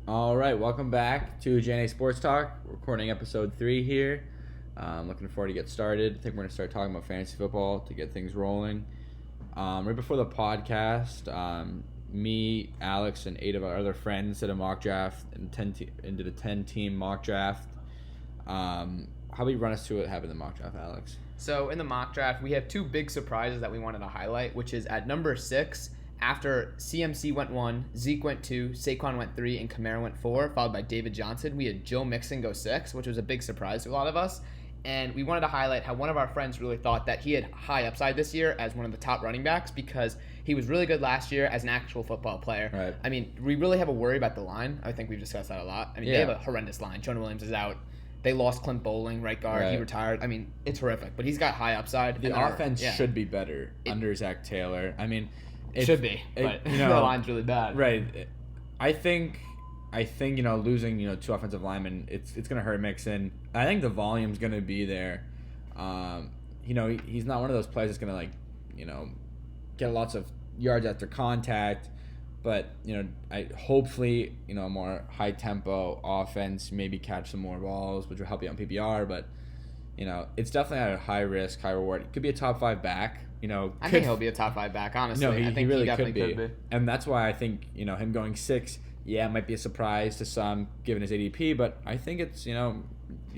All right, welcome back to JNA Sports Talk. We're recording episode 3 here. Looking forward to get started. I think we're going to start talking about fantasy football to get things rolling. Right before the podcast, me, Alex, and 8 of our other friends did a mock draft and into the 10-team mock draft. How about you run us through what happened in the mock draft, Alex? So in the mock draft, we have 2 big surprises that we wanted to highlight, which is at number 6, after CMC went 1, Zeke went 2, Saquon went 3, and Kamara went 4, followed by David Johnson. We had Joe Mixon go 6, which was a big surprise to a lot of us. And we wanted to highlight how one of our friends really thought that he had high upside this year as one of the top running backs because he was really good last year as an actual football player. Right. I mean, we really have a worry about the line. I think we've discussed that a lot. I mean, They have a horrendous line. Jonah Williams is out. They lost Clint Bowling, right guard. Right. He retired. I mean, it's horrific, but he's got high upside. The offense should be better under Zach Taylor. I mean, it should be, but the line's really bad. Right. I think losing 2 offensive linemen, it's going to hurt Mixon. I think the volume's going to be there. He's not one of those players that's going to get lots of yards after contact, but I hopefully a more high tempo offense, maybe catch some more balls, which will help you on PPR. But it's definitely at a high risk, high reward. It could be a top 5 back. I think he'll be a top 5 back. Honestly, no, I think really he definitely could be. And that's why I think him going 6. Yeah, it might be a surprise to some given his ADP, but I think it's you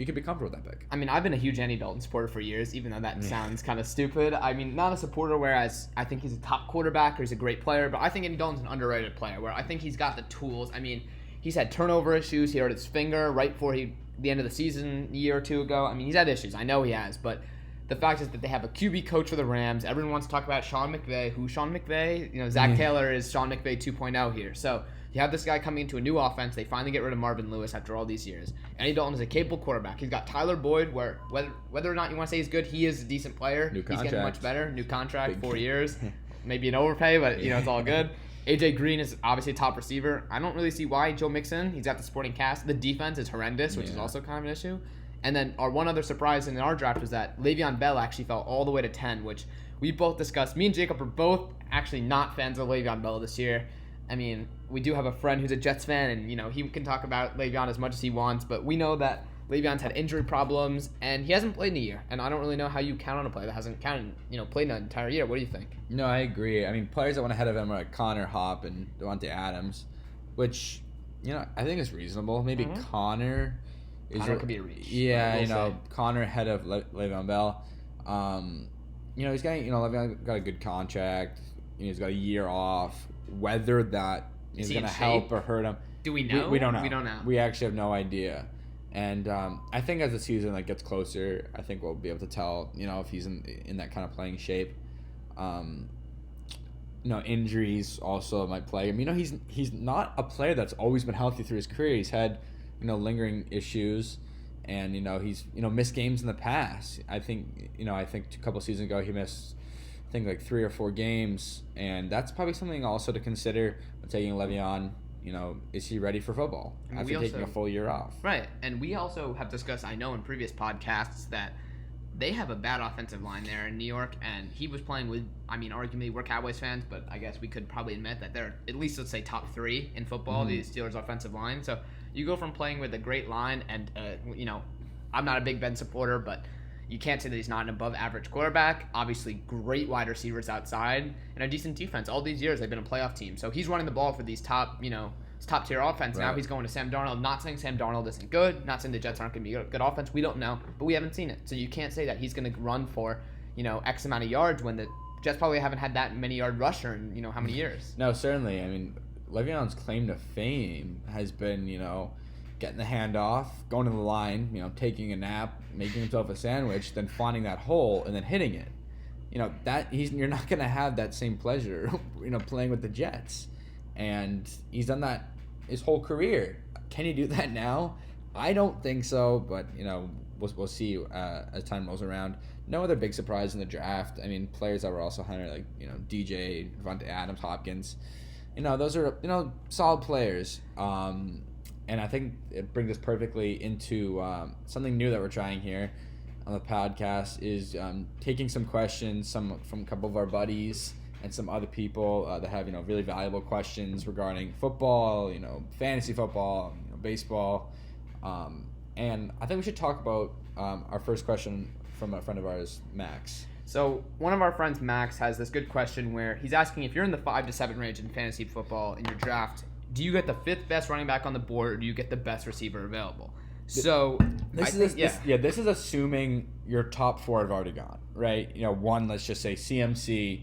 can be comfortable with that pick. I mean, I've been a huge Andy Dalton supporter for years, even though that sounds kind of stupid. I mean, not a supporter whereas I think he's a top quarterback or he's a great player, but I think Andy Dalton's an underrated player where I think he's got the tools. I mean, he's had turnover issues. He hurt his finger right before the end of the season a year or 2 ago. I mean, he's had issues. I know he has, but the fact is that they have a QB coach for the Rams. Everyone wants to talk about Sean McVay. Who's Sean McVay? Zach Taylor is Sean McVay 2.0 here. So you have this guy coming into a new offense. They finally get rid of Marvin Lewis after all these years. Andy Dalton is a capable quarterback. He's got Tyler Boyd, where whether or not you want to say he's good, he is a decent player. New contract. He's getting much better. New contract, 4 years. Maybe an overpay, but it's all good. AJ Green is obviously a top receiver. I don't really see why Joe Mixon. He's got the supporting cast. The defense is horrendous, which is also kind of an issue. And then our one other surprise in our draft was that Le'Veon Bell actually fell all the way to 10, which we both discussed. Me and Jacob are both actually not fans of Le'Veon Bell this year. I mean, we do have a friend who's a Jets fan, and he can talk about Le'Veon as much as he wants, but we know that Le'Veon's had injury problems, and he hasn't played in a year. And I don't really know how you count on a player that hasn't played an entire year. What do you think? No, I agree. I mean, players that went ahead of him are like Connor Hop and Devontae Adams, which I think is reasonable. Maybe Connor could be a reach. Yeah, Connor ahead of Le'Veon Bell. He's got Le'Veon got a good contract. He's got a year off. Whether that is going to help or hurt him, do we know? We don't know. We don't know. We actually have no idea. And I think as the season gets closer, I think we'll be able to tell if he's in that kind of playing shape. Injuries also might play. I mean, he's not a player that's always been healthy through his career. He's had lingering issues, and he's missed games in the past. I think a couple seasons ago he missed like 3 or 4 games, and that's probably something also to consider when taking Le'Veon. Is he ready for football after taking a full year off? Right, and we also have discussed, I know in previous podcasts, that they have a bad offensive line there in New York, and he was playing with, arguably we're Cowboys fans, but I guess we could probably admit that they're at least, let's say, top 3 in football, the Steelers' offensive line. So you go from playing with a great line, and, I'm not a Big Ben supporter, but you can't say that he's not an above-average quarterback. Obviously, great wide receivers outside, and a decent defense. All these years, they've been a playoff team. So he's running the ball for these top-tier offense. Right. Now he's going to Sam Darnold. Not saying Sam Darnold isn't good. Not saying the Jets aren't going to be a good offense. We don't know, but we haven't seen it. So you can't say that he's going to run for, X amount of yards when the Jets probably haven't had that many yard rusher in, how many years. No, certainly. I mean, Le'Veon's claim to fame has been, getting the handoff, going to the line, taking a nap, making himself a sandwich, then finding that hole and then hitting it. You're not going to have that same pleasure, playing with the Jets. And he's done that his whole career. Can he do that now? I don't think so, but we'll see as time rolls around. No other big surprise in the draft. I mean, players that were also hunted like DJ, Devontae Adams, Hopkins. Those are solid players. And I think it brings us perfectly into something new that we're trying here on the podcast is taking some questions from a couple of our buddies and some other people that have really valuable questions regarding football, fantasy football, baseball, and I think we should talk about our first question from a friend of ours, Max. So one of our friends, Max, has this good question where he's asking if you're in the 5 to 7 range in fantasy football in your draft, do you get the 5th best running back on the board, or do you get the best receiver available? So this is assuming your top 4 have already gone, right? One, let's just say CMC,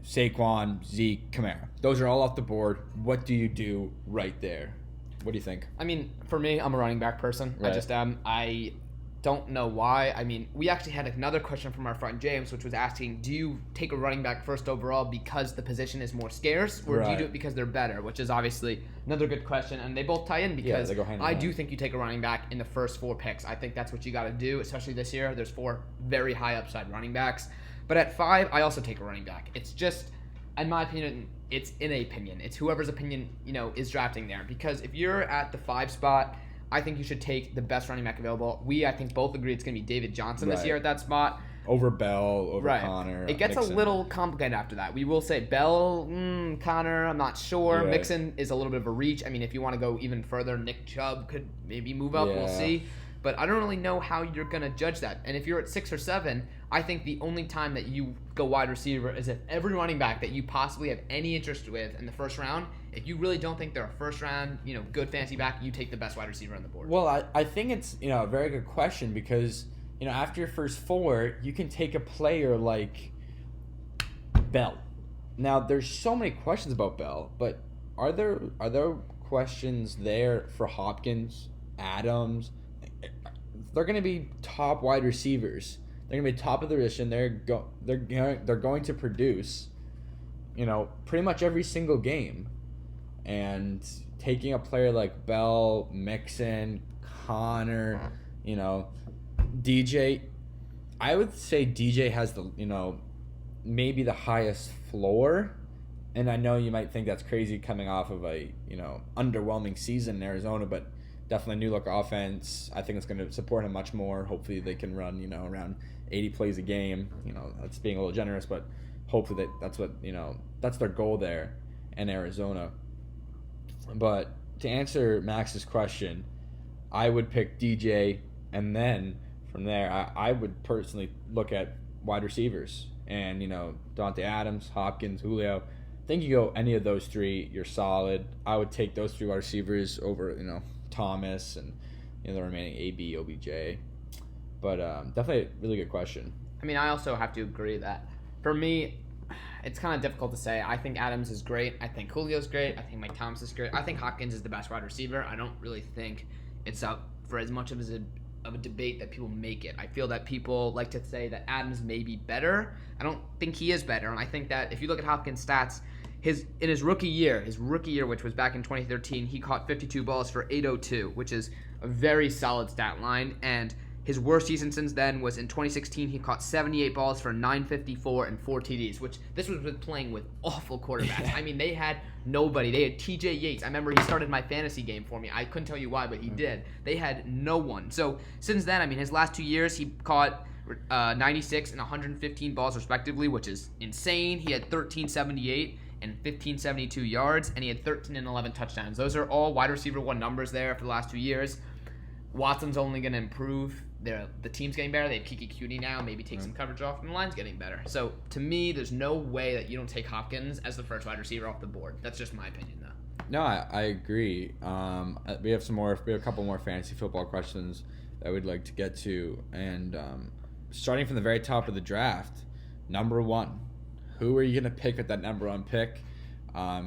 Saquon, Zeke, Kamara. Those are all off the board. What do you do right there? What do you think? I mean, for me, I'm a running back person. Right. I just am. I don't know why. I mean, we actually had another question from our friend James, which was asking, do you take a running back first overall because the position is more scarce, or do you do it because they're better? Which is obviously another good question, and they both tie in because they go hand in I hand. do think you take a running back in the first 4 picks. I think that's what you got to do, especially this year. There's 4 very high upside running backs. But at 5, I also take a running back. It's just, in my opinion, it's in a opinion. It's whoever's opinion, is drafting there. Because if you're at the 5 spot, I think you should take the best running back available. I think both agree it's going to be David Johnson this year at that spot. Over Bell, over Connor. It gets Mixon. A little complicated after that. We will say Bell, Connor, I'm not sure. Right. Mixon is a little bit of a reach. I mean, if you want to go even further, Nick Chubb could maybe move up. We'll see. But I don't really know how you're going to judge that. And if you're at 6 or 7, I think the only time that you go wide receiver is if every running back that you possibly have any interest with in the first round, if you really don't think they're a first round, good fantasy back, you take the best wide receiver on the board. Well, I think it's, a very good question because, after your first 4, you can take a player like Bell. Now, there's so many questions about Bell, but are there questions there for Hopkins, Adams? They're going to be top wide receivers. They're going to be top of the position. They're going to produce, pretty much every single game. And taking a player like Bell, Mixon, Connor, DJ, I would say DJ has the, maybe the highest floor. And I know you might think that's crazy coming off of a, underwhelming season in Arizona, but definitely a new look offense. I think it's going to support him much more. Hopefully they can run, around 80 plays a game. That's being a little generous, but hopefully that's what, that's their goal there in Arizona. But to answer Max's question, I would pick DJ, and then from there, I would personally look at wide receivers. And, Dante Adams, Hopkins, Julio. I think you go any of those 3, you're solid. I would take those 3 wide receivers over, Thomas and the remaining AB, OBJ. But definitely a really good question. I mean, I also have to agree that for me, it's kind of difficult to say. I think Adams is great. I think Julio's great. I think Mike Thomas is great. I think Hopkins is the best wide receiver. I don't really think it's up for as much of a debate that people make it. I feel that people like to say that Adams may be better. I don't think he is better. And I think that if you look at Hopkins' stats, in his rookie year, which was back in 2013, he caught 52 balls for 802, which is a very solid stat line. And his worst season since then was in 2016. He caught 78 balls for 954 and 4 TDs, which this was with playing with awful quarterbacks. I mean, they had nobody. They had TJ Yates. I remember he started my fantasy game for me. I couldn't tell you why, but he did. They had no one. So since then, I mean, his last 2 years, he caught 96 and 115 balls respectively, which is insane. He had 1378 and 1572 yards, and he had 13 and 11 touchdowns. Those are all wide receiver 1 numbers there for the last 2 years. Watson's only going to improve. The team's getting better. They have Kiki Cutie now. Maybe take some coverage off, and the line's getting better. So, to me, there's no way that you don't take Hopkins as the first wide receiver off the board. That's just my opinion, though. No, I agree. We have a couple more fantasy football questions that we'd like to get to. And starting from the very top of the draft, number 1. Who are you going to pick at that number 1 pick? Are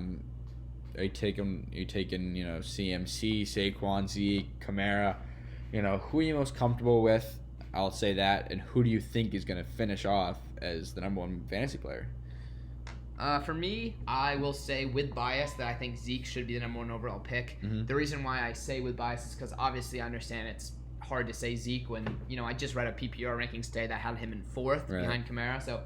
you taking CMC, Saquon, Zeke, Kamara? Who are you most comfortable with? I'll say that. And who do you think is going to finish off as the number 1 fantasy player? For me, I will say with bias that I think Zeke should be the number 1 overall pick. Mm-hmm. The reason why I say with bias is because obviously I understand it's hard to say Zeke when, I just read a PPR rankings today that had him in 4th behind Kamara. So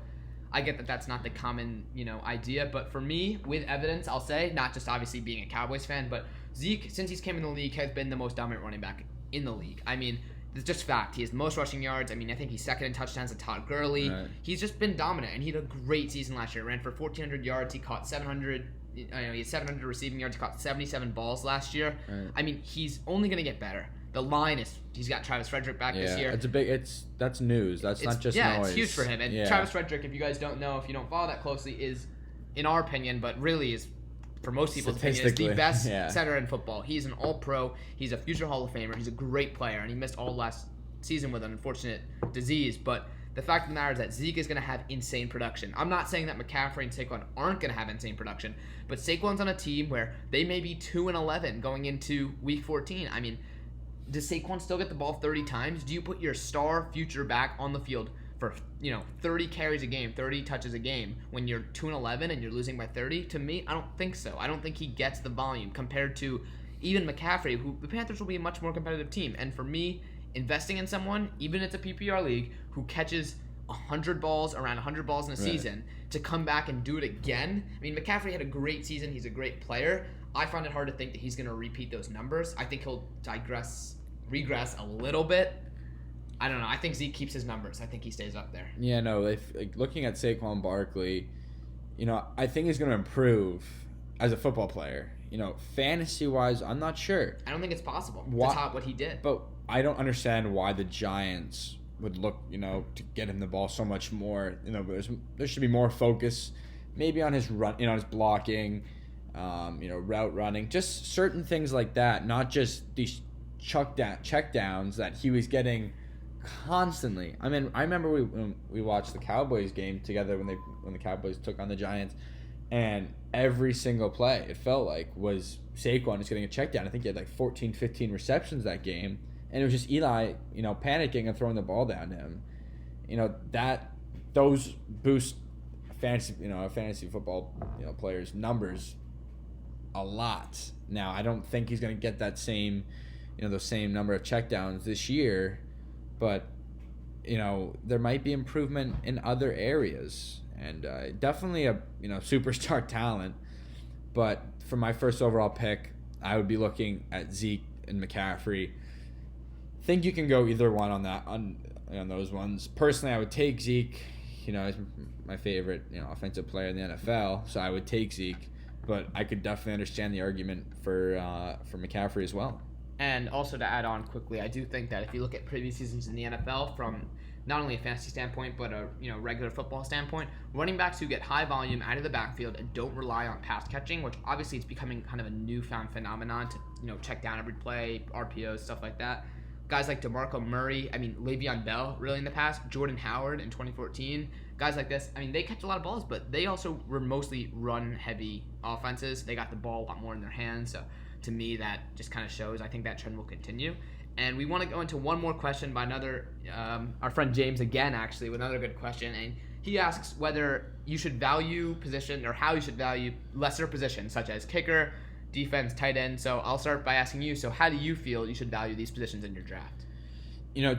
I get that that's not the common, idea. But for me, with evidence, I'll say, not just obviously being a Cowboys fan, but Zeke, since he's came in the league, has been the most dominant running back in the league. I mean, It's just fact. He has the most rushing yards. I mean, I think he's second in touchdowns to Todd Gurley. Right. He's just been dominant, and he had a great season last year. Ran for 1,400 yards. He caught 700. He had 700 receiving yards. He caught 77 balls last year. Right. I mean, he's only going to get better. The line is he's got Travis Frederick back this year. That's news. That's not just noise. It's huge for him. And Travis Frederick, if you guys don't know, if you don't follow that closely, is, in our opinion, but really is for most people's opinion, is the best center in football. He's an All-Pro. He's a future Hall of Famer. He's a great player, and he missed all last season with an unfortunate disease. But the fact of the matter is that Zeke is going to have insane production. I'm not saying that McCaffrey and Saquon aren't going to have insane production, but Saquon's on a team where they may be 2-11 going into Week 14. I mean, does Saquon still get the ball 30 times? Do you put your star future back on the field for 30 carries a game, 30 touches a game when you're 2-11 and you're losing by 30? To me, I don't think so. I don't think he gets the volume compared to even McCaffrey, who the Panthers will be a much more competitive team. And for me, investing in someone, even if it's a PPR league, who catches 100 balls, around 100 balls in a season, to come back and do it again. I mean, McCaffrey had a great season. He's a great player. I find it hard to think that he's going to repeat those numbers. I think he'll regress a little bit. I don't know. I think Zeke keeps his numbers. I think he stays up there. Yeah, no. Looking at Saquon Barkley, I think he's going to improve as a football player. Fantasy-wise, I'm not sure. I don't think it's possible to top what he did. But I don't understand why the Giants would look, to get him the ball so much more. There should be more focus, maybe on his run, his blocking, route running, just certain things like that. Not just these check downs that he was getting constantly. I mean, I remember when we watched the Cowboys game together when the Cowboys took on the Giants, and every single play it felt like was Saquon just getting a check down. I think he had like 14, 15 receptions that game, and it was just Eli, panicking and throwing the ball down to him. Those boost fantasy football players' numbers a lot. Now, I don't think he's going to get that same the same number of checkdowns this year, but there might be improvement in other areas, and definitely a superstar talent. But for my first overall pick, I would be looking at Zeke and McCaffrey. Think you can go either one on those ones. Personally, I would take Zeke. He's my favorite offensive player in the NFL, so I would take Zeke. But I could definitely understand the argument for McCaffrey as well. And also to add on quickly, I do think that if you look at previous seasons in the NFL from not only a fantasy standpoint but a regular football standpoint, running backs who get high volume out of the backfield and don't rely on pass catching, which obviously it's becoming kind of a newfound phenomenon to check down every play, RPOs, stuff like that. Guys like DeMarco Murray, Le'Veon Bell really in the past, Jordan Howard in 2014, guys like this, they catch a lot of balls, but they also were mostly run-heavy offenses. They got the ball a lot more in their hands, so to me, that just kind of shows. I think that trend will continue. And we want to go into one more question by another, our friend James again, actually, with another good question. And he asks whether you should value position or how you should value lesser positions, such as kicker, defense, tight end. So I'll start by asking you, so how do you feel you should value these positions in your draft?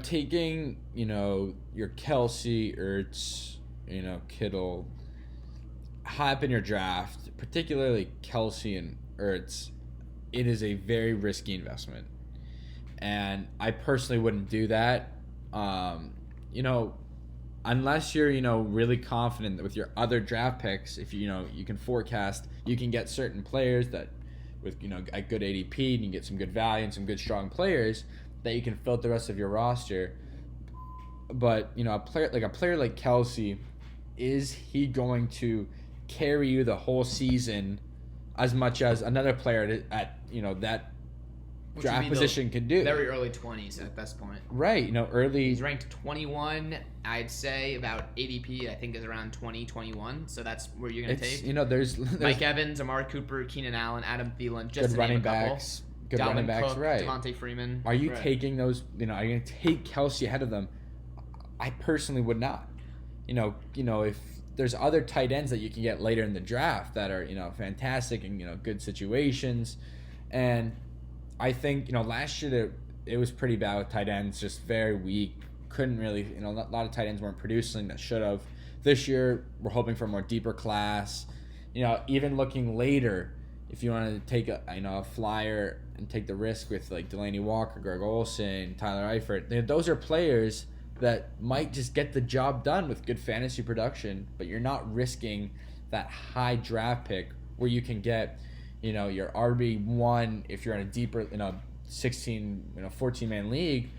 Taking, your Kelsey, Ertz, Kittle, high up in your draft, particularly Kelsey and Ertz, it is a very risky investment, and I personally wouldn't do that. Unless you're really confident that with your other draft picks, if you can forecast, you can get certain players that with a good ADP, and you can get some good value and some good strong players that you can fill out the rest of your roster. But a player like Kelsey, is he going to carry you the whole season as much as another player at that which draft position can do? Very early 20s at this point. Right, early. He's ranked 21. I'd say about ADP. I think is around 20, 21. So that's where you're gonna take. There's Mike Evans, Amari Cooper, Keenan Allen, Adam Thielen, just good to running name a couple. backs. Good Dalvin running backs, Cook, right? Devontae Freeman. Are you taking those? Are you gonna take Kelsey ahead of them? I personally would not. If there's other tight ends that you can get later in the draft that are fantastic and good situations, and I think last year it was pretty bad with tight ends, just very weak. Couldn't really a lot of tight ends weren't producing that should have. This year we're hoping for a more deeper class. Even looking later, if you want to take a flyer and take the risk with like Delaney Walker, Greg Olsen, Tyler Eifert, those are players that might just get the job done with good fantasy production, but you're not risking that high draft pick where you can get, your RB1 if you're in a deeper, 14-man league,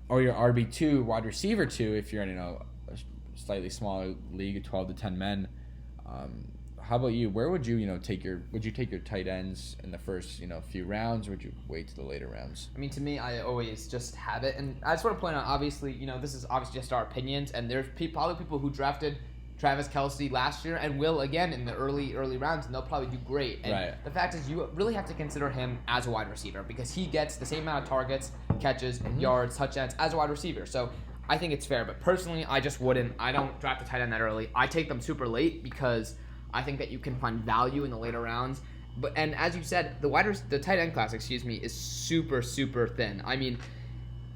or your RB2, wide receiver 2 if you're in, a slightly smaller league of 12 to 10 men. How about you? Where would you, take your tight ends in the first, few rounds, or would you wait to the later rounds? I mean, to me, I always just have it, and I just want to point out, obviously, this is obviously just our opinions, and there's probably people who drafted Travis Kelce last year and will again in the early rounds, and they'll probably do great. And right. The fact is, you really have to consider him as a wide receiver because he gets the same amount of targets, catches, yards, touchdowns as a wide receiver. So I think it's fair, but personally, I just wouldn't. I don't draft a tight end that early. I take them super late because I think that you can find value in the later rounds. And as you said, the tight end class, is super, super thin. I mean,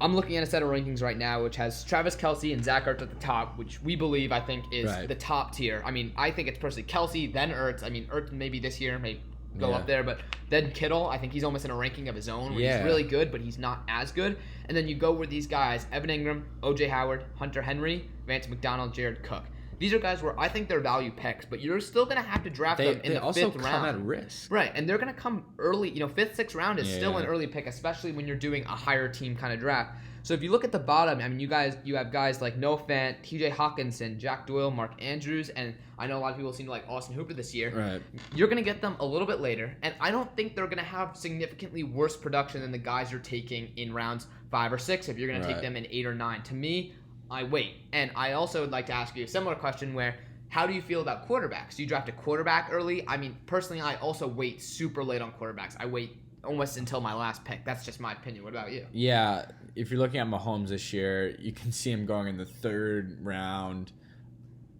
I'm looking at a set of rankings right now which has Travis Kelce and Zach Ertz at the top, which we believe, I think, is the top tier. I mean, I think it's personally Kelce, then Ertz. I mean, Ertz maybe this year may go up there, but then Kittle, I think he's almost in a ranking of his own where he's really good, but he's not as good. And then you go with these guys, Evan Ingram, O.J. Howard, Hunter Henry, Vance McDonald, Jared Cook. These are guys where I think they're value picks, but you're still going to have to draft them in the 5th round. They also come at risk. Right, and they're going to come early. 5th, 6th round is still an early pick, especially when you're doing a higher team kind of draft. So if you look at the bottom, I mean, you have guys like Noah Fant, TJ Hawkinson, Jack Doyle, Mark Andrews, and I know a lot of people seem to like Austin Hooper this year. Right. You're going to get them a little bit later, and I don't think they're going to have significantly worse production than the guys you're taking in rounds 5 or 6 if you're going to take them in 8 or 9. To me, I wait. And I also would like to ask you a similar question where, how do you feel about quarterbacks? Do you draft a quarterback early? I mean, personally, I also wait super late on quarterbacks. I wait almost until my last pick. That's just my opinion. What about you? Yeah, if you're looking at Mahomes this year, you can see him going in the 3rd round.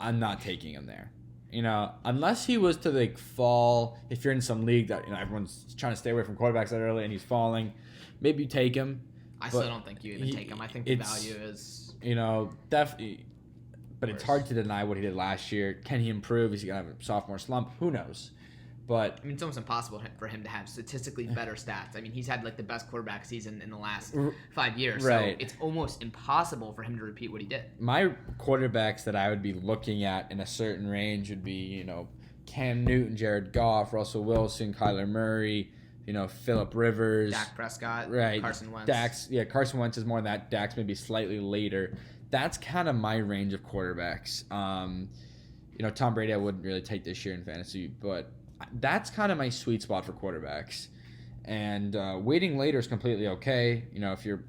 I'm not taking him there. Unless he was to fall, if you're in some league that everyone's trying to stay away from quarterbacks that early and he's falling, maybe you take him. I still don't think you even take him. I think the value is definitely. But it's hard to deny what he did last year. Can he improve? Is he going to have a sophomore slump? Who knows? But I mean, it's almost impossible for him to have statistically better stats. I mean, he's had the best quarterback season in the last 5 years. Right. So it's almost impossible for him to repeat what he did. My quarterbacks that I would be looking at in a certain range would be, Cam Newton, Jared Goff, Russell Wilson, Kyler Murray, Phillip Rivers. Dak Prescott. Right. Carson Wentz. Carson Wentz is more than that. Dak's maybe slightly later. That's kind of my range of quarterbacks. Tom Brady I wouldn't really take this year in fantasy, but that's kind of my sweet spot for quarterbacks. And waiting later is completely okay. If you're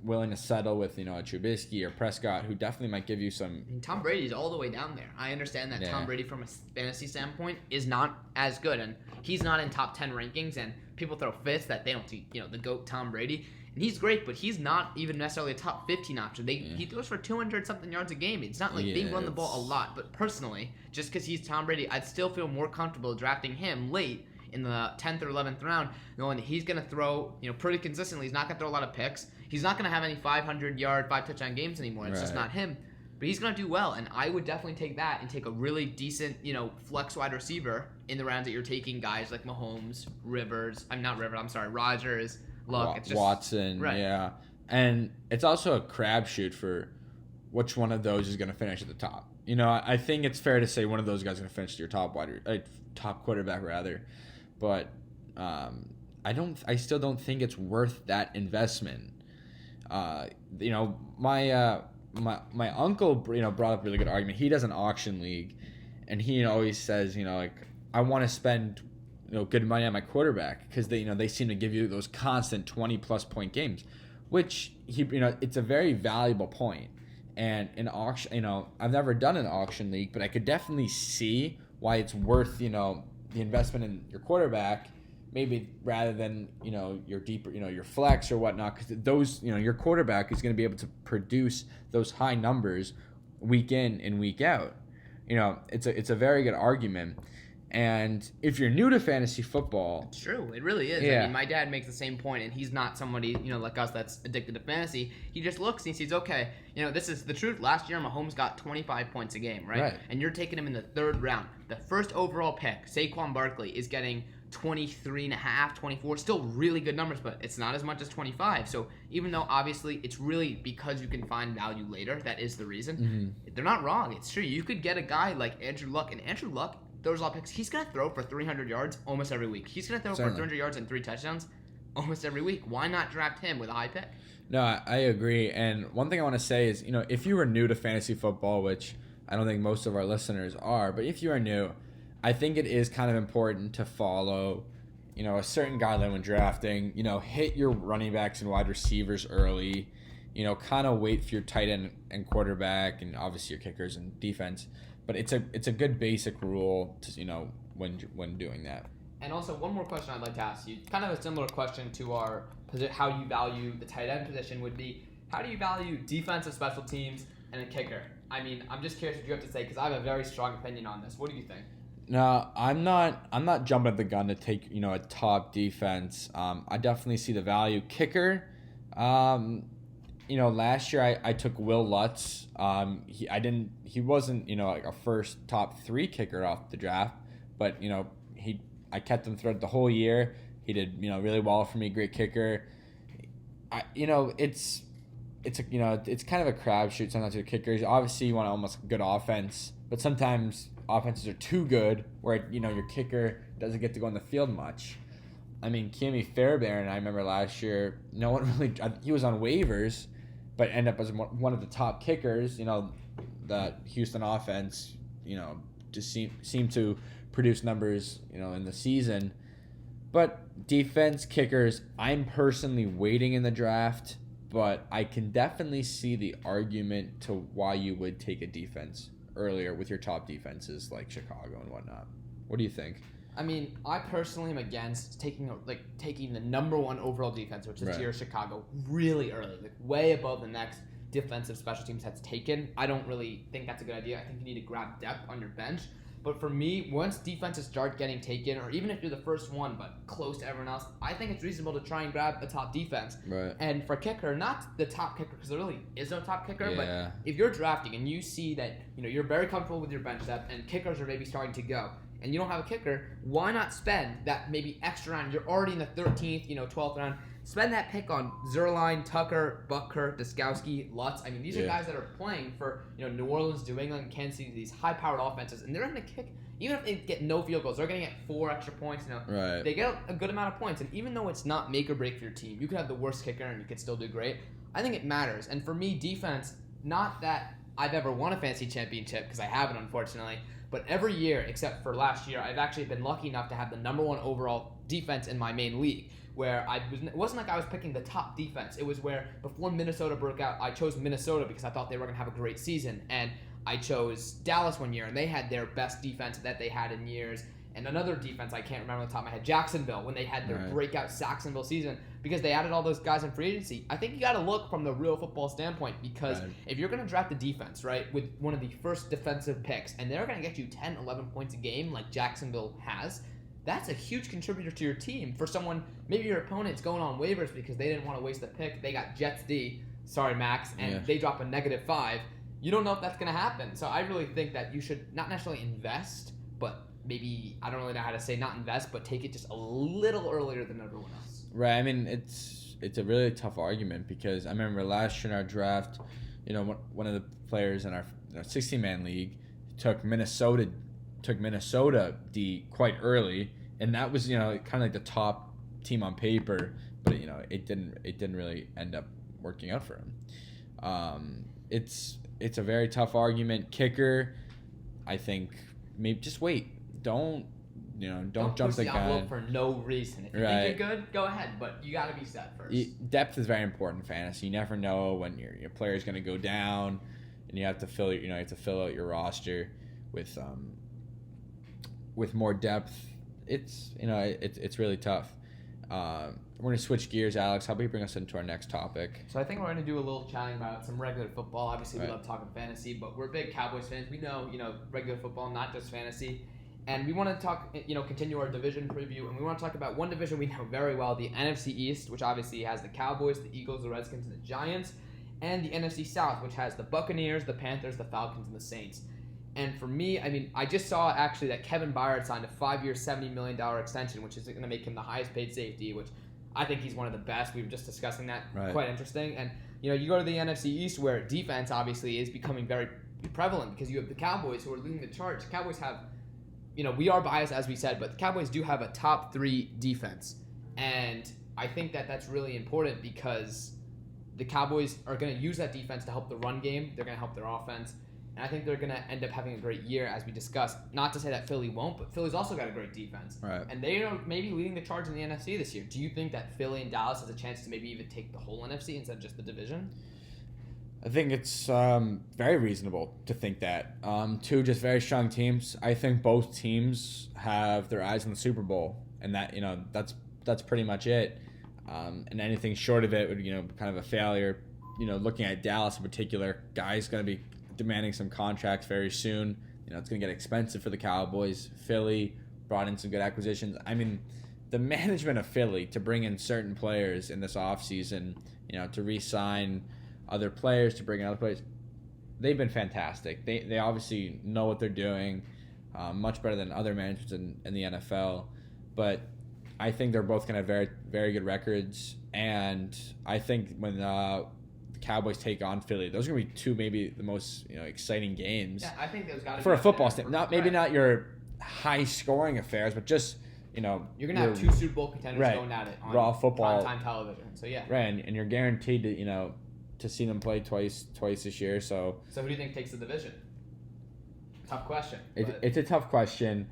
willing to settle with, a Trubisky or Prescott, who definitely might give you some... I mean, Tom Brady's all the way down there. I understand that Tom Brady, from a fantasy standpoint, is not as good, and he's not in top 10 rankings, and people throw fits that they don't see, the GOAT Tom Brady. And he's great, but he's not even necessarily a top 15 option. He throws for 200-something yards a game. It's not like they run the ball a lot. But personally, just because he's Tom Brady, I'd still feel more comfortable drafting him late in the 10th or 11th round, knowing that he's going to throw, pretty consistently. He's not going to throw a lot of picks. He's not going to have any 500-yard, 5-touchdown games anymore. It's just not him. But he's going to do well, and I would definitely take that and take a really decent, flex wide receiver in the rounds that you're taking guys like Mahomes, Rodgers, Luck. It's just, Watson, yeah. And it's also a crapshoot for which one of those is going to finish at the top. I think it's fair to say one of those guys is going to finish your top quarterback rather. But I still don't think it's worth that investment. My uncle, brought up a really good argument. He does an auction league, and he always says, I want to spend good money on my quarterback because they seem to give you those constant 20+ point games, which it's a very valuable point. And in auction, I've never done an auction league, but I could definitely see why it's worth the investment in your quarterback, maybe rather than your deeper your flex or whatnot, because those your quarterback is going to be able to produce those high numbers week in and week out. It's a very good argument. And if you're new to fantasy football... It's true. It really is. Yeah. I mean, my dad makes the same point, and he's not somebody, like us that's addicted to fantasy. He just looks and he sees, okay, this is the truth. Last year, Mahomes got 25 points a game, right? And you're taking him in the 3rd round. The first overall pick, Saquon Barkley, is getting 23.5, 24, still really good numbers, but it's not as much as 25. So even though obviously it's really because you can find value later, that is the reason. They're not wrong. It's true. You could get a guy like Andrew Luck, and Andrew Luck throws all picks. He's gonna throw for 300 yards almost every week. He's gonna throw for 300 yards and 3 touchdowns almost every week. Why not draft him with a high pick? No, I agree. And one thing I want to say is, if you were new to fantasy football, which I don't think most of our listeners are, but if you are new, I think it is kind of important to follow, a certain guideline when drafting. Hit your running backs and wide receivers early. Kind of wait for your tight end and quarterback, and obviously your kickers and defense. But it's a good basic rule to when doing that. And also one more question I'd like to ask you, kind of a similar question to our how you value the tight end position would be, how do you value defensive special teams and a kicker? I mean, I'm just curious what you have to say because I have a very strong opinion on this. What do you think? No, I'm not jumping at the gun to take a top defense. I definitely see the value. Kicker, last year I took Will Lutz. He wasn't like a first top 3 kicker off the draft, but I kept him throughout the whole year. He did really well for me. Great kicker. It's kind of a crapshoot sometimes with kickers. Obviously, you want almost a good offense, but sometimes offenses are too good where your kicker doesn't get to go on the field much. I mean, Kami Fairbairn, I remember last year, no one really. He was on waivers, but ended up as one of the top kickers. The Houston offense, just seemed to produce numbers, in the season. But defense, kickers, I'm personally waiting in the draft, but I can definitely see the argument to why you would take a defense earlier with your top defenses like Chicago and whatnot. What do you think? I mean, I personally am against taking the number 1 overall defense, which is your Chicago, really early, way above the next defensive special teams that's taken. I don't really think that's a good idea. I think you need to grab depth on your bench. But for me, once defenses start getting taken, or even if you're the first one but close to everyone else, I think it's reasonable to try and grab a top defense. Right. And for kicker, not the top kicker, because there really is no top kicker, but if you're drafting and you see that you're very comfortable with your bench depth and kickers are maybe starting to go, and you don't have a kicker, why not spend that maybe extra round? You're already in the 13th, 12th round. Spend that pick on Zerline, Tucker, Butker, Duskowski, Lutz. I mean, these are guys that are playing for New Orleans, New England, Kansas City, these high-powered offenses, and they're going to kick. Even if they get no field goals, they're going to get 4 extra points. Right. They get a good amount of points, and even though it's not make or break for your team, you could have the worst kicker and you could still do great. I think it matters. And for me, defense, not that I've ever won a fantasy championship, because I haven't, unfortunately, but every year, except for last year, I've actually been lucky enough to have the number 1 overall defense in my main league, where it wasn't like I was picking the top defense. It was where before Minnesota broke out, I chose Minnesota because I thought they were going to have a great season. And I chose Dallas one year, and they had their best defense that they had in years. And another defense, I can't remember on the top of my head, Jacksonville, when they had their breakout Saxonville season, because they added all those guys in free agency. I think you got to look from the real football standpoint, because if you're going to draft a defense, right, with one of the first defensive picks, and they're going to get you 10, 11 points a game like Jacksonville has, that's a huge contributor to your team. For someone, maybe your opponent's going on waivers because they didn't want to waste the pick. They got Jets D, sorry Max, and they drop a -5. You don't know if that's going to happen. So I really think that you should not necessarily invest, but maybe, I don't really know how to say not invest, but take it just a little earlier than everyone else. Right. I mean, it's a really tough argument, because I remember last year in our draft, one of the players in our 16-man league took Minnesota D quite early, and that was kind of like the top team on paper, but it didn't really end up working out for him. It's a very tough argument. Kicker, I think maybe just wait. Don't jump the gun for no reason. If you think you're good, go ahead, but you got to be set first. Depth is very important in fantasy. You never know when your player is going to go down, and you have to fill out your roster with more depth. It's really tough. We're going to switch gears, Alex. How about you bring us into our next topic? So I think we're going to do a little chatting about some regular football. Obviously, we love talking fantasy, but we're big Cowboys fans. We know, regular football, not just fantasy. And we want to talk, continue our division preview, and we want to talk about one division we know very well, the NFC East, which obviously has the Cowboys, the Eagles, the Redskins, and the Giants, and the NFC South, which has the Buccaneers, the Panthers, the Falcons, and the Saints. And for me, I mean, I just saw actually that Kevin Byard signed a 5-year, $70 million extension, which is going to make him the highest paid safety, which I think he's one of the best. We were just discussing that. Right. Quite interesting. And, you go to the NFC East where defense obviously is becoming very prevalent because you have the Cowboys who are leading the charge. The Cowboys have, we are biased as we said, but the Cowboys do have a top 3 defense. And I think that that's really important because the Cowboys are going to use that defense to help the run game. They're going to help their offense. And I think they're going to end up having a great year, as we discussed. Not to say that Philly won't, but Philly's also got a great defense. Right. And they are maybe leading the charge in the NFC this year. Do you think that Philly and Dallas has a chance to maybe even take the whole NFC instead of just the division? I think it's very reasonable to think that. 2 just very strong teams. I think both teams have their eyes on the Super Bowl, and that that's pretty much it. And anything short of it would kind of a failure. Looking at Dallas in particular, guys going to be demanding some contracts very soon. It's going to get expensive for the Cowboys. Philly brought in some good acquisitions. I mean, the management of Philly to bring in certain players in this offseason, to re-sign other players, to bring in other players, they've been fantastic. They obviously know what they're doing, much better than other managements in the NFL. But I think they're both going to have very, very good records. And I think when the Cowboys take on Philly, those are going to be 2 maybe the most exciting games. Yeah, I think those got to be for a football standard. standpoint. Not your high scoring affairs, but just you're going to have 2 Super Bowl contenders right, going at it on raw football primetime television. So yeah, right, and you're guaranteed to see them play twice this year. So who do you think takes the division? Tough question. It's a tough question.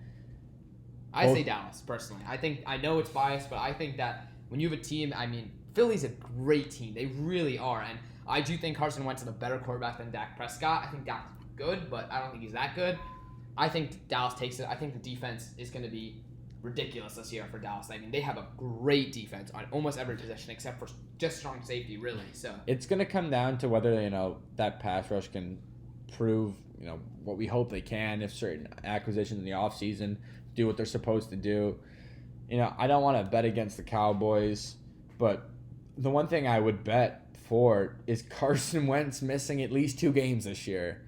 I say Dallas personally. I know it's biased, but I think that when you have a team, I mean, Philly's a great team. They really are, and I do think Carson Wentz is a better quarterback than Dak Prescott. I think Dak's good, but I don't think he's that good. I think Dallas takes it. I think the defense is going to be ridiculous this year for Dallas. I mean, they have a great defense on almost every position except for just strong safety, really. So it's going to come down to whether that pass rush can prove what we hope they can. If certain acquisitions in the offseason do what they're supposed to do, I don't want to bet against the Cowboys, but the one thing I would bet for is Carson Wentz missing at least 2 games this year.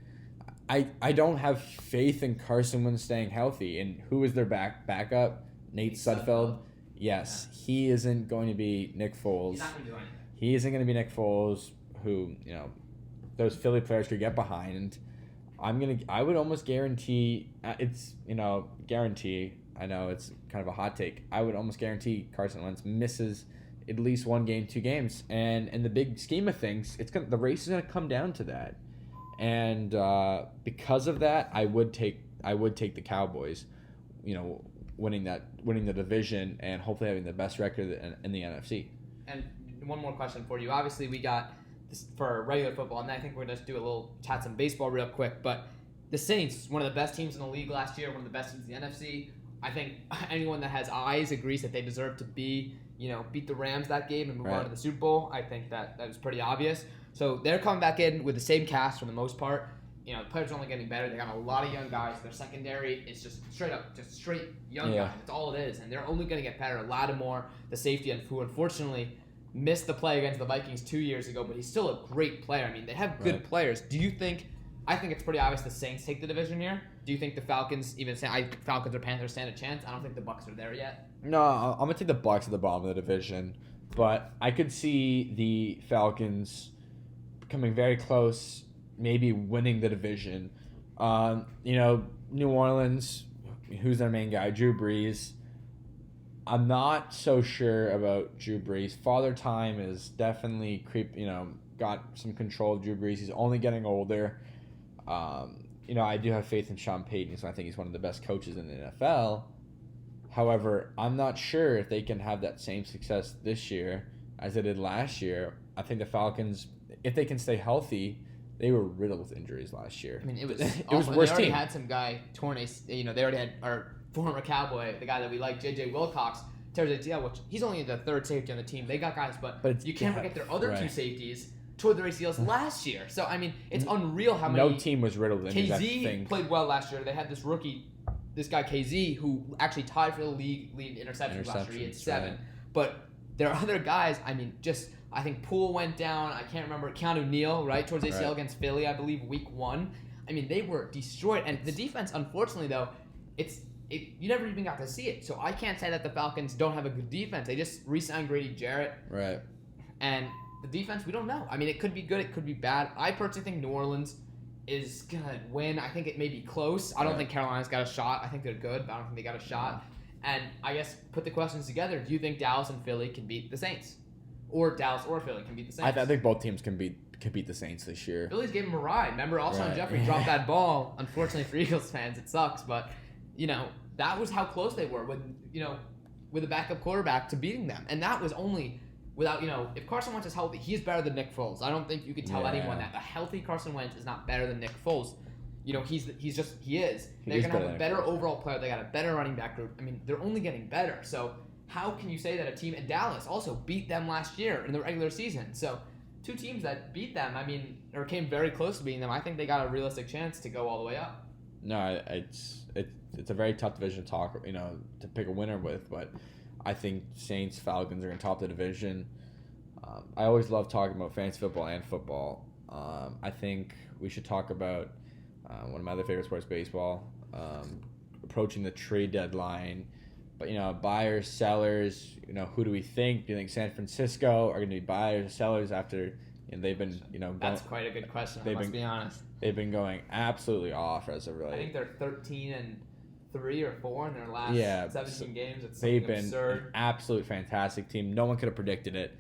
I don't have faith in Carson Wentz staying healthy. And who is their backup? Nate Sudfeld. Yes, yeah. He isn't going to be Nick Foles. He's not going to do anything. He isn't going to be Nick Foles, who those Philly players could get behind. I would almost guarantee guarantee. I know it's kind of a hot take. I would almost guarantee Carson Wentz misses at least 1 game, 2 games, and in the big scheme of things, the race is going to come down to that. And because of that, I would take the Cowboys, winning the division and hopefully having the best record in the NFC. And one more question for you. Obviously, we got this for regular football, and I think we're going to just do a little chat some baseball real quick. But the Saints, one of the best teams in the league last year, one of the best teams in the NFC. I think anyone that has eyes agrees that they deserve to beat the Rams that game and move on to the Super Bowl. I think that was pretty obvious. So they're coming back in with the same cast for the most part. The players are only getting better. They got a lot of young guys. Their secondary is just straight young guys. That's all it is. And they're only going to get better. Lattimore, the safety, who unfortunately missed the play against the Vikings 2 years ago, but he's still a great player. I mean, they have good players. Do you think... I think it's pretty obvious the Saints take the division here. Do you think the Falcons Falcons or Panthers stand a chance? I don't think the Bucs are there yet. No, I'm going to take the Bucs at the bottom of the division. But I could see the Falcons coming very close, maybe winning the division. New Orleans, who's their main guy? Drew Brees. I'm not so sure about Drew Brees. Father Time is definitely got some control of Drew Brees. He's only getting older. I do have faith in Sean Payton, so I think he's one of the best coaches in the NFL. However, I'm not sure if they can have that same success this year as they did last year. I think the Falcons, if they can stay healthy, they were riddled with injuries last year. I mean, it was it was worse. They already had some guy torn they already had our former Cowboy, the guy that we like, J.J. Wilcox, tears ACL, which he's only the 3rd safety on the team. They got guys, but you can't forget their other 2 safeties tore their ACLs last year. So, I mean, it's unreal how many... No team was riddled with injuries. KZ played well last year. They had this rookie, this guy KZ, who actually tied for the lead interceptions last year. He had 7. Right. But there are other guys, I mean, I think Poole went down. I can't remember. Keanu Neal, right, towards ACL against Philly, I believe, week 1. I mean, they were destroyed. And the defense, unfortunately, though, you never even got to see it. So I can't say that the Falcons don't have a good defense. They just re-signed Grady Jarrett. Right. And the defense, we don't know. I mean, it could be good. It could be bad. I personally think New Orleans is going to win. I think it may be close. I don't think Carolina's got a shot. I think they're good, but I don't think they got a shot. And I guess put the questions together. Do you think Dallas and Philly can beat the Saints? Or Dallas or Philly can beat the Saints? I think both teams can beat the Saints this year. Phillies gave him a ride. Remember, Alshon Jeffrey dropped that ball. Unfortunately for Eagles fans, it sucks. But, that was how close they were with a backup quarterback to beating them. And that was only without, if Carson Wentz is healthy, he's better than Nick Foles. I don't think you can tell anyone that a healthy Carson Wentz is not better than Nick Foles. He is. They're going to have a better overall player. They got a better running back group. I mean, they're only getting better. So how can you say that a team in Dallas also beat them last year in the regular season? So two teams that beat them, or came very close to beating them, I think they got a realistic chance to go all the way up. No, it's a very tough division to talk, to pick a winner with, but I think Saints, Falcons are going to top the division. I always love talking about fantasy football and football. I think we should talk about one of my other favorite sports, baseball, approaching the trade deadline. But, buyers, sellers, who do we think? Do you think San Francisco are going to be buyers or sellers after they've been, That's quite a good question, I must be honest. They've been going absolutely off as of really. I think they're 13-3 or 4 in their last 17 games. It's they've been absurd. An absolute fantastic team. No one could have predicted it.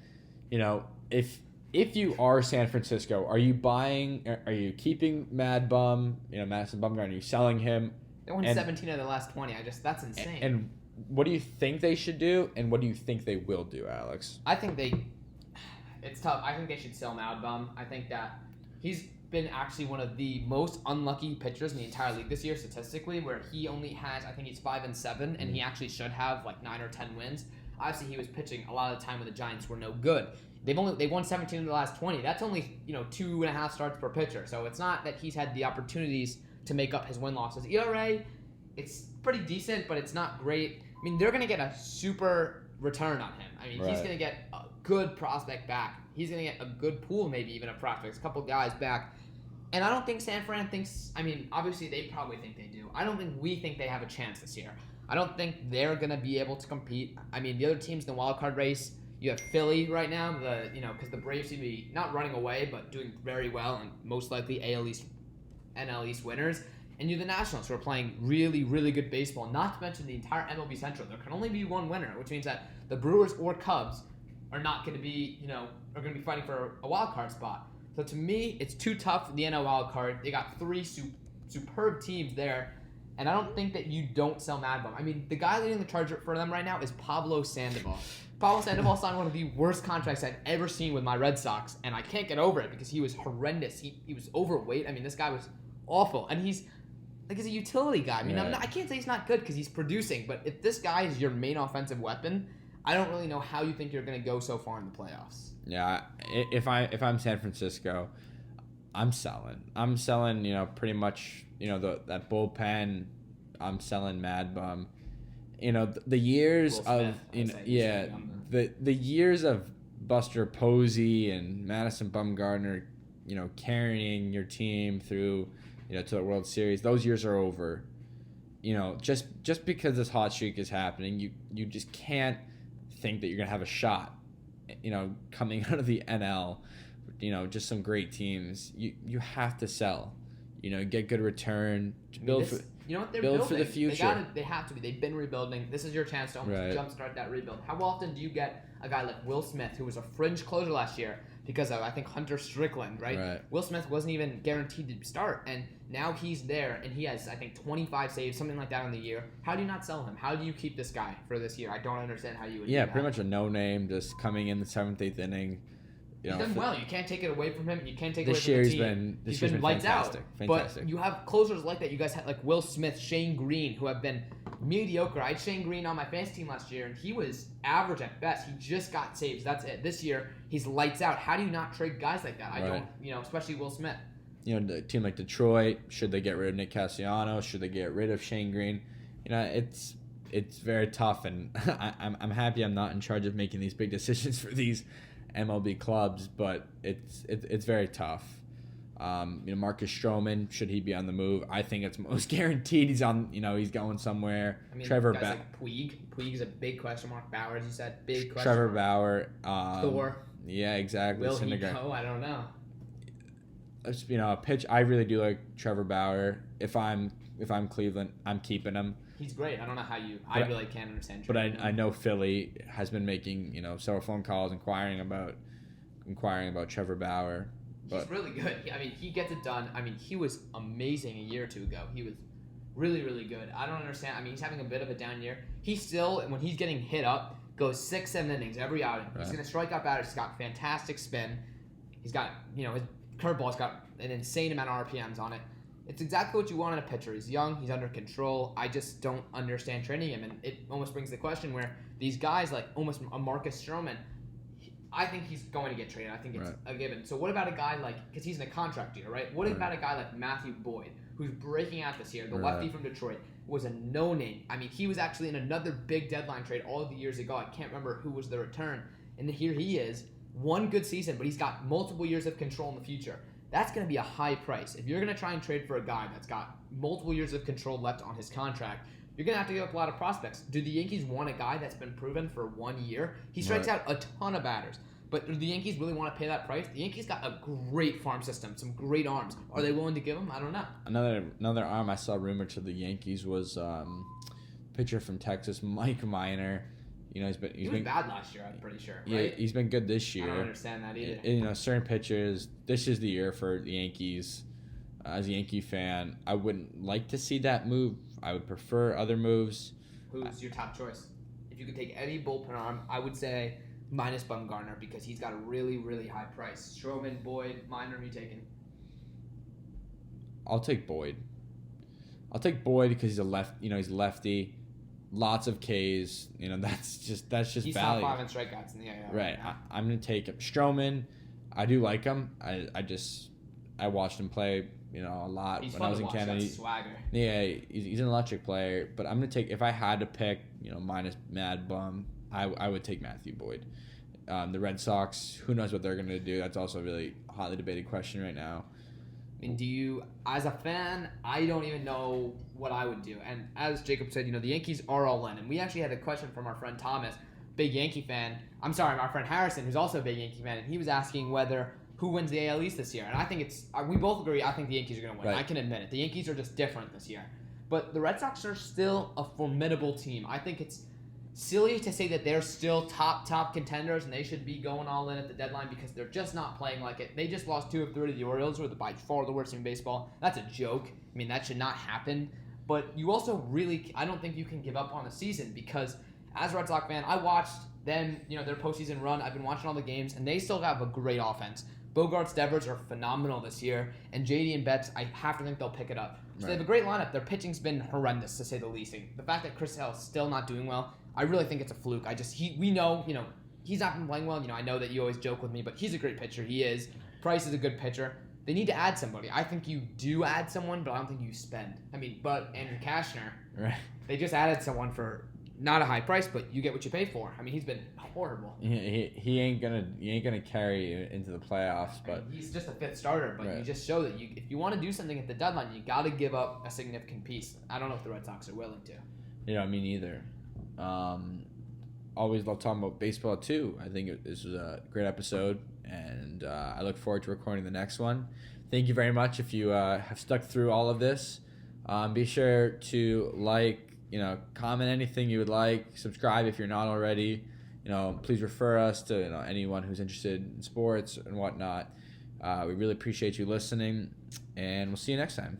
If you are San Francisco, are you buying? Are you keeping Madison Bumgarner? Are you selling him? They won 17 of the last 20. That's insane. And what do you think they should do, and what do you think they will do, Alex? I think it's tough. I think they should sell Mad Bum. I think that he's been actually one of the most unlucky pitchers in the entire league this year statistically, where he only has, I think he's 5-7, and he actually should have like 9 or 10 wins. Obviously, he was pitching a lot of the time when the Giants were no good. They won 17 of the last 20. That's only 2.5 starts per pitcher. So it's not that he's had the opportunities to make up his win losses. ERA, it's pretty decent, but it's not great. I mean, they're gonna get a super return on him. I mean, He's gonna get a good prospect back. He's gonna get a good pool, maybe even of prospects, a couple guys back. And I don't think San Fran thinks. I mean, obviously they probably think they do. I don't think we think they have a chance this year. I don't think they're gonna be able to compete. I mean, the other teams in the wild card race. You have Philly right now, because the Braves seem to be not running away, but doing very well and most likely AL East, NL East winners. And you have the Nationals, who are playing really, really good baseball. Not to mention the entire MLB Central. There can only be one winner, which means that the Brewers or Cubs are not going to be, are going to be fighting for a wild card spot. So to me, it's too tough for the NL wild card. They got 3 superb teams there, and I don't think that you don't sell Mad Bum. I mean, the guy leading the charge for them right now is Pablo Sandoval. Pablo Sandoval signed one of the worst contracts I've ever seen with my Red Sox, and I can't get over it because he was horrendous. He was overweight. I mean, this guy was awful, and he's a utility guy. I mean, I can't say he's not good because he's producing, but if this guy is your main offensive weapon, I don't really know how you think you're going to go so far in the playoffs. Yeah, if I'm San Francisco, I'm selling. I'm selling, pretty much, that bullpen. I'm selling Mad Bum. The years of the years of Buster Posey and Madison Bumgarner, carrying your team through, to the World Series. Those years are over. Just because this hot streak is happening, you just can't think that you're gonna have a shot. Coming out of the NL, just some great teams. You have to sell. Get good return. Build for. They're build building for the future. They have to be. They've been rebuilding. This is your chance to almost jumpstart that rebuild. How often do you get a guy like Will Smith, who was a fringe closer last year because of, I think, Hunter Strickland, right? Will Smith wasn't even guaranteed to start, and now he's there, and he has, I think, 25 saves, something like that on the year. How do you not sell him? How do you keep this guy for this year? I don't understand how you would do that. Pretty much a no-name, just coming in the 7th, 8th inning. He's done well. You can't take it away from him. You can't take it away from the team. He's been lights fantastic. out. But you have closers like that. You guys had like Will Smith, Shane Green, who have been mediocre. I had Shane Green on my fantasy team last year, and he was average at best. He just got saves. That's it. This year, he's lights out. How do you not trade guys like that? I don't, especially Will Smith. A team like Detroit, should they get rid of Nick Castellanos? Should they get rid of Shane Green? It's very tough, and I'm happy I'm not in charge of making these big decisions for these MLB clubs, but it's very tough. Marcus Stroman, should he be on the move? I think it's most guaranteed he's on. He's going somewhere. I mean, Trevor guys like Puig. Puig is a big question mark. Bauer, as you said, big question Trevor mark. Bauer. Thor. Yeah, exactly. Will he go? I don't know. A pitch. I really do like Trevor Bauer. If I'm Cleveland, I'm keeping him. He's great. I don't know how you. I really can't understand. But I know Philly has been making several phone calls inquiring about Trevor Bauer. But he's really good. He gets it done. He was amazing a year or two ago. He was really, really good. I don't understand. He's having a bit of a down year. He still, when he's getting hit up, goes 6-7 innings every outing. Right. He's going to strike out batters. He's got fantastic spin. He's got, his curveball's got an insane amount of RPMs on it. It's exactly what you want in a pitcher. He's young. He's under control. I just don't understand trading him. And it almost brings the question where these guys like almost a Marcus Stroman, I think he's going to get traded. I think it's a given. So what about a guy because he's in a contract year, right? What about a guy like Matthew Boyd, who's breaking out this year, the lefty from Detroit, was a no-name. He was actually in another big deadline trade all of the years ago. I can't remember who was the return. And here he is, one good season, but he's got multiple years of control in the future. That's going to be a high price. If you're going to try and trade for a guy that's got multiple years of control left on his contract, you're going to have to give up a lot of prospects. Do the Yankees want a guy that's been proven for 1 year? He strikes out a ton of batters. But do the Yankees really want to pay that price? The Yankees got a great farm system, some great arms. Are they willing to give them? I don't know. Another arm I saw rumored to the Yankees was pitcher from Texas, Mike Minor. He was bad last year, I'm pretty sure. Yeah, right? He's been good this year. I don't understand that either. Certain pitchers. This is the year for the Yankees. As a Yankee fan, I wouldn't like to see that move. I would prefer other moves. Who's your top choice? If you could take any bullpen arm, I would say minus Bumgarner because he's got a really, really high price. Stroman, Boyd, Minor, who you taking? I'll take Boyd. Because he's he's lefty. Lots of Ks. That's just he's value. top 5 in strikeouts in the AL. Right. I'm gonna take him. Stroman, I do like him. I watched him play, a lot when I was in Canada. That's swagger. Yeah, he's an electric player. But I'm gonna take, if I had to pick, minus Mad Bum, I would take Matthew Boyd. The Red Sox, who knows what they're gonna do? That's also a really hotly debated question right now. Do you, as a fan, I don't even know what I would do. And as Jacob said, the Yankees are all in. And we actually had a question from our friend Thomas, big Yankee fan. I'm sorry, our friend Harrison, who's also a big Yankee fan, and he was asking who wins the AL East this year. And I think we both agree, I think the Yankees are going to win. Right. I can admit it. The Yankees are just different this year. But the Red Sox are still a formidable team. I think it's silly to say that they're still top contenders and they should be going all in at the deadline because they're just not playing like it. They just lost 2 of 3 to the Orioles, who are by far the worst team in baseball. That's a joke. That should not happen. But you also I don't think you can give up on the season because as a Red Sox fan, I watched them, their postseason run. I've been watching all the games and they still have a great offense. Bogarts, Devers are phenomenal this year, and JD and Betts, I have to think they'll pick it up. So They have a great lineup. Their pitching's been horrendous, to say the least. The fact that Chris Sale's still not doing well, I really think it's a fluke. We know, he's not been playing well. I know that you always joke with me, but he's a great pitcher. He is. Price is a good pitcher. They need to add somebody. I think you do add someone, but I don't think you spend. But Andrew Cashner, they just added someone for not a high price, but you get what you pay for. He's been horrible. He ain't gonna carry you into the playoffs, but he's just a 5th starter. But you just show that if you want to do something at the deadline, you got to give up a significant piece. I don't know if the Red Sox are willing to. Me neither. Always love talking about baseball too. I think this was a great episode, and I look forward to recording the next one. Thank you very much if you have stuck through all of this. Be sure to comment anything you would like. Subscribe if you're not already. Please refer us to anyone who's interested in sports and whatnot. We really appreciate you listening, and we'll see you next time.